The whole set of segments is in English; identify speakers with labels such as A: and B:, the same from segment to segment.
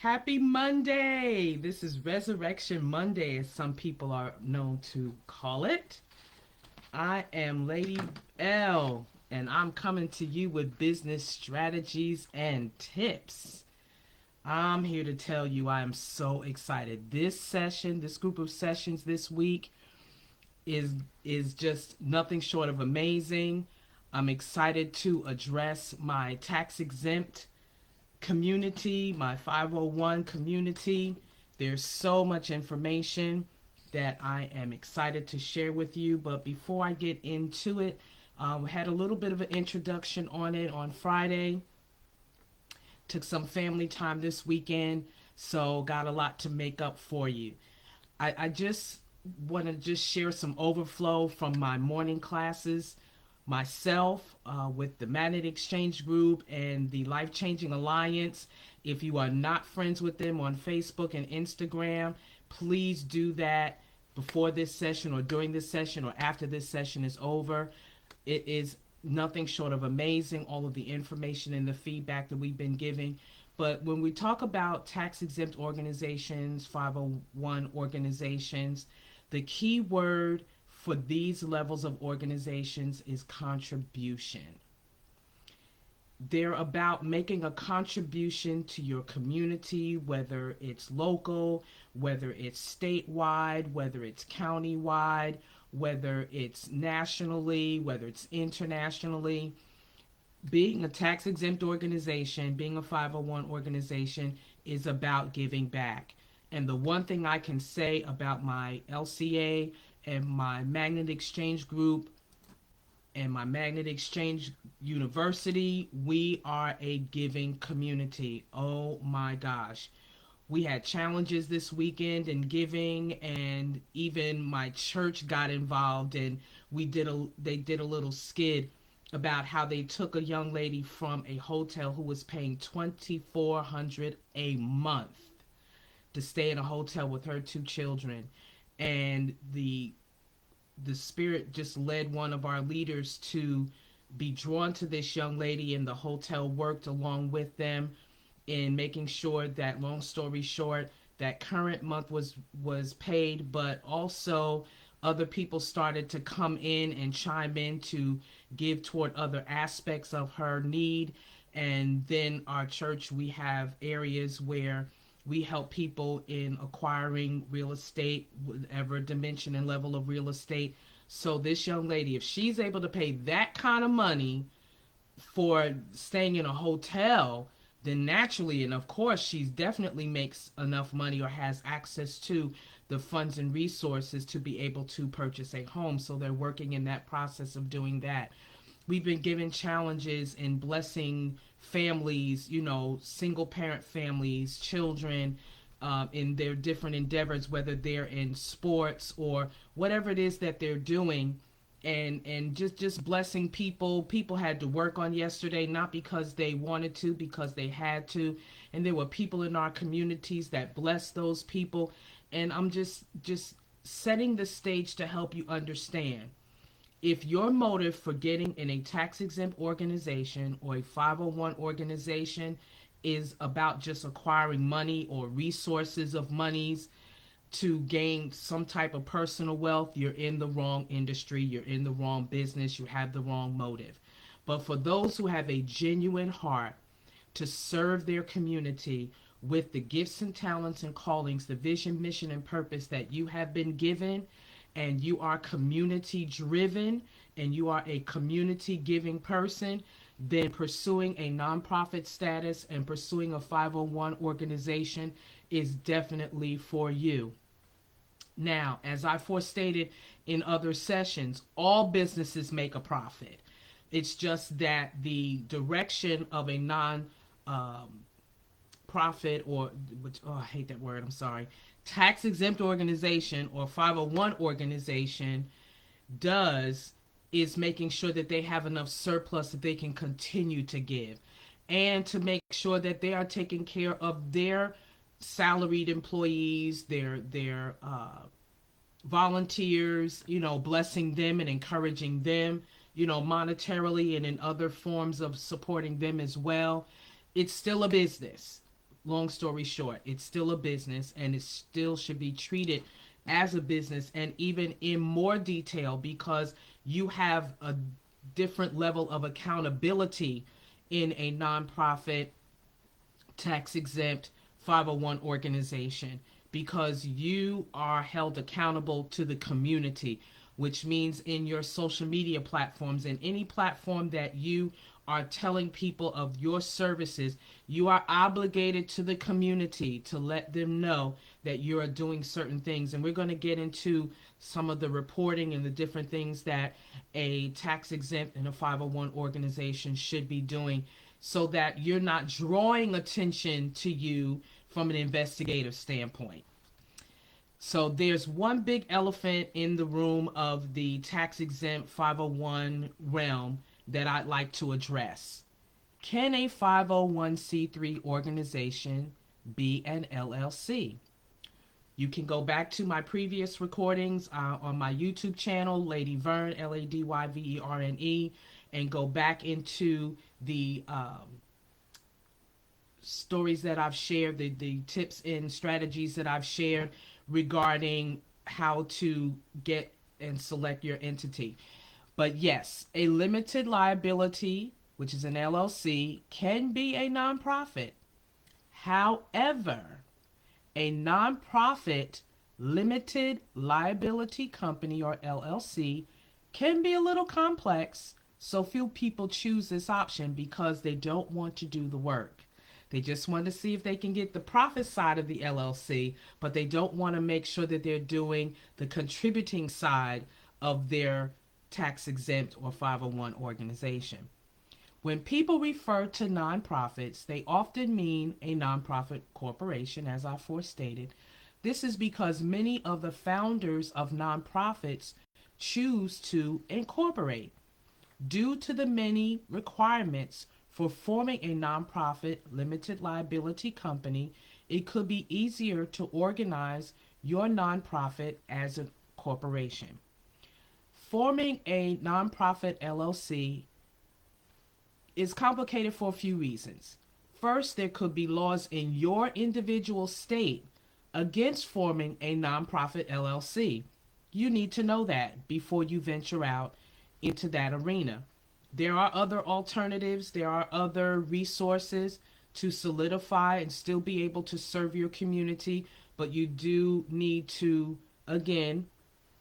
A: Happy Monday! This is Resurrection Monday, as some people are known to call it. I am Lady L, and I'm coming to you with business strategies and tips. I'm here to tell you I am so excited. This group of sessions this week is is just nothing short of amazing. I'm excited to address my tax exempt community, my 501 community. There's so much information that I am excited to share with you. But before I get into it, we had a little bit of an introduction on it on Friday. Took some family time this weekend, so got a lot to make up for you. I just want to just share some overflow from my morning classes myself with the Magnet Exchange Group and the Life Changing Alliance. If you are not friends with them on Facebook and Instagram, please do that before this session or during this session or after this session is over. It is nothing short of amazing, all of the information and the feedback that we've been giving. But when we talk about tax exempt organizations, 501 organizations, the key word for these levels of organizations is contribution. They're about making a contribution to your community, whether it's local, whether it's statewide, whether it's countywide, whether it's nationally, whether it's internationally. Being a tax exempt organization, being a 501 organization is about giving back. And the one thing I can say about my LCA and my Magnet Exchange Group and my Magnet Exchange University, we are a giving community. Oh my gosh. We had challenges this weekend in giving, and even my church got involved, and they did a little skit about how they took a young lady from a hotel who was paying $2,400 a month to stay in a hotel with her two children, and the spirit just led one of our leaders to be drawn to this young lady, and the hotel worked along with them in making sure that, long story short, that current month was paid, but also other people started to come in and chime in to give toward other aspects of her need. And then our church, we have areas where we help people in acquiring real estate, whatever dimension and level of real estate. So this young lady, if she's able to pay that kind of money for staying in a hotel, then naturally, and of course, she definitely makes enough money or has access to the funds and resources to be able to purchase a home. So they're working in that process of doing that. We've been given challenges in blessing families, single parent families, children, in their different endeavors, whether they're in sports or whatever it is that they're doing, and just blessing people. People had to work on yesterday, not because they wanted to, because they had to, and there were people in our communities that blessed those people. And I'm just setting the stage to help you understand. If your motive for getting in a tax exempt organization or a 501 organization is about just acquiring money or resources of monies to gain some type of personal wealth, you're in the wrong industry, you're in the wrong business, you have the wrong motive. But for those who have a genuine heart to serve their community with the gifts and talents and callings, the vision, mission, and purpose that you have been given, and you are community driven, and you are a community giving person, then pursuing a nonprofit status and pursuing a 501 organization is definitely for you. Now, as I forestated in other sessions, all businesses make a profit. It's just that the direction of a non-profit I hate that word, I'm sorry, tax exempt organization or 501 organization is making sure that they have enough surplus that they can continue to give, and to make sure that they are taking care of their salaried employees, their volunteers, blessing them and encouraging them, monetarily and in other forms of supporting them as well. It's still a business. long story short, it's still a business and it still should be treated as a business, and even in more detail, because you have a different level of accountability in a nonprofit, tax exempt 501 organization, because you are held accountable to the community, which means in your social media platforms and any platform that you are telling people of your services, you are obligated to the community to let them know that you are doing certain things. And we're going to get into some of the reporting and the different things that a tax exempt and a 501 organization should be doing, so that you're not drawing attention to you from an investigative standpoint. So there's one big elephant in the room of the tax exempt 501 realm that I'd like to address. Can a 501c3 organization be an LLC? You can go back to my previous recordings on my YouTube channel, Lady Verne, Ladyverne, and go back into the stories that I've shared, the tips and strategies that I've shared regarding how to get and select your entity. But yes, a limited liability, which is an LLC, can be a nonprofit. However, a nonprofit limited liability company, or LLC, can be a little complex, so few people choose this option because they don't want to do the work. They just want to see if they can get the profit side of the LLC, but they don't want to make sure that they're doing the contributing side of their tax exempt or 501 organization. When people refer to nonprofits, they often mean a nonprofit corporation, as I forestated. This is because many of the founders of nonprofits choose to incorporate. Due to the many requirements for forming a nonprofit limited liability company, it could be easier to organize your nonprofit as a corporation. Forming a nonprofit LLC is complicated for a few reasons. First, there could be laws in your individual state against forming a nonprofit LLC. You need to know that before you venture out into that arena. There are other alternatives, there are other resources to solidify and still be able to serve your community, but you do need to, again,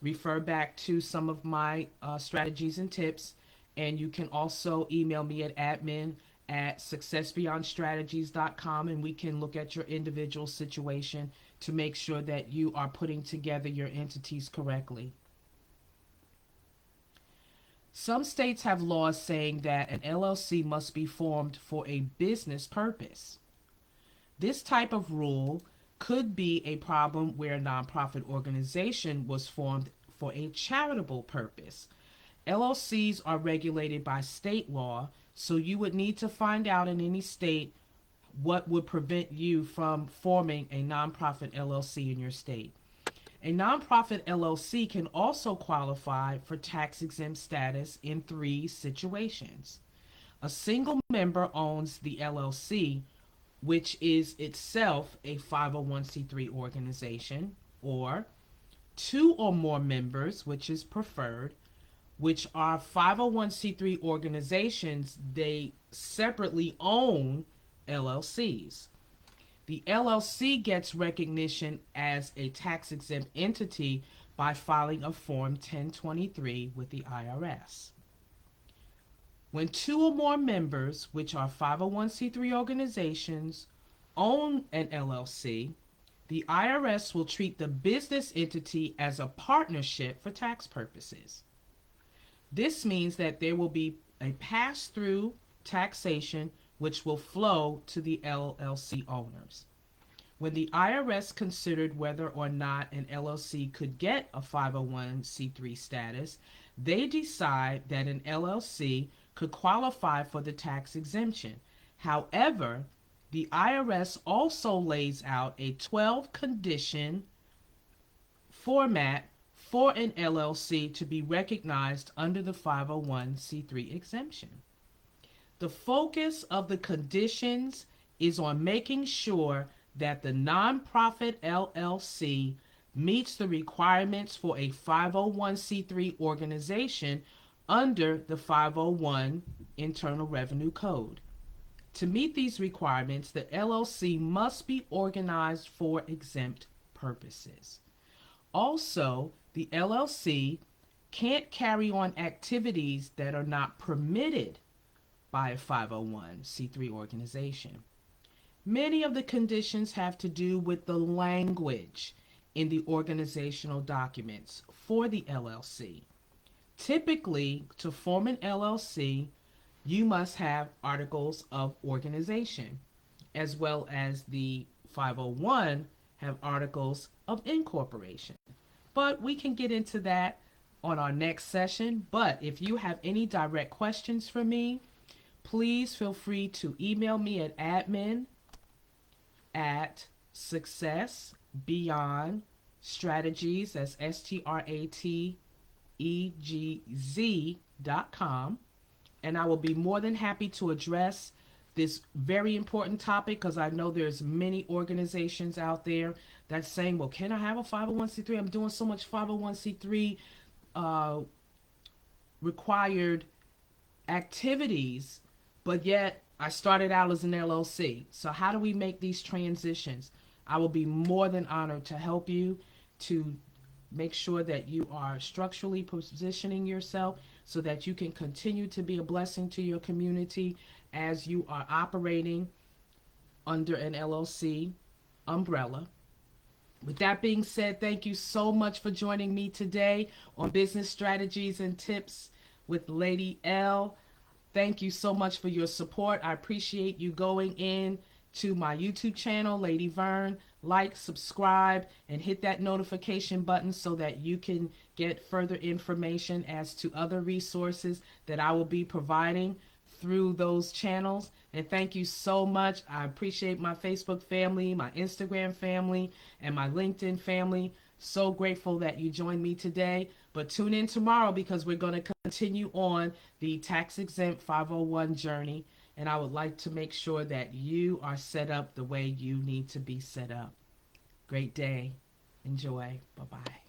A: refer back to some of my strategies and tips. And you can also email me at admin@successbeyondstrategies.com, and we can look at your individual situation to make sure that you are putting together your entities correctly. Some states have laws saying that an LLC must be formed for a business purpose. This type of rule could be a problem where a nonprofit organization was formed for a charitable purpose. LLCs are regulated by state law, so you would need to find out in any state what would prevent you from forming a nonprofit LLC in your state. A nonprofit LLC can also qualify for tax exempt status in 3 situations. A single member owns the LLC, which is itself a 501c3 organization, or 2 or more members, which is preferred, which are 501c3 organizations. They separately own LLCs. The LLC gets recognition as a tax-exempt entity by filing a Form 1023 with the IRS. When 2 or more members, which are 501c3 organizations, own an LLC, the IRS will treat the business entity as a partnership for tax purposes. This means that there will be a pass-through taxation which will flow to the LLC owners. When the IRS considered whether or not an LLC could get a 501c3 status, they decide that an LLC could qualify for the tax exemption. However, the IRS also lays out a 12-condition format for an LLC to be recognized under the 501c3 exemption. The focus of the conditions is on making sure that the Non-Profit LLC meets the requirements for a 501c3 organization under the 501 Internal Revenue Code. To meet these requirements, the LLC must be organized for exempt purposes. Also, the LLC can't carry on activities that are not permitted by a 501c3 organization. Many of the conditions have to do with the language in the organizational documents for the LLC. Typically, to form an LLC, you must have articles of organization, as well as the 501 have articles of incorporation. But we can get into that on our next session. But if you have any direct questions for me, please feel free to email me at admin@successbeyondstrategz, that's STRATEGZ.com, and I will be more than happy to address this very important topic, because I know there's many organizations out there that's saying, well, can I have a 501c3? I'm doing so much 501c3 required activities, but yet I started out as an LLC. So how do we make these transitions? I will be more than honored to help you to make sure that you are structurally positioning yourself so that you can continue to be a blessing to your community as you are operating under an LLC umbrella. With that being said, thank you so much for joining me today on Business Strategies and Tips with Lady L. Thank you so much for your support. I appreciate you going in to my YouTube channel, Lady Vern. Like, subscribe, and hit that notification button so that you can get further information as to other resources that I will be providing through those channels. And thank you so much. I appreciate my Facebook family, my Instagram family, and my LinkedIn family. So grateful that you joined me today. But tune in tomorrow, because we're going to continue on the tax-exempt 501 journey. And I would like to make sure that you are set up the way you need to be set up. Great day. Enjoy. Bye-bye.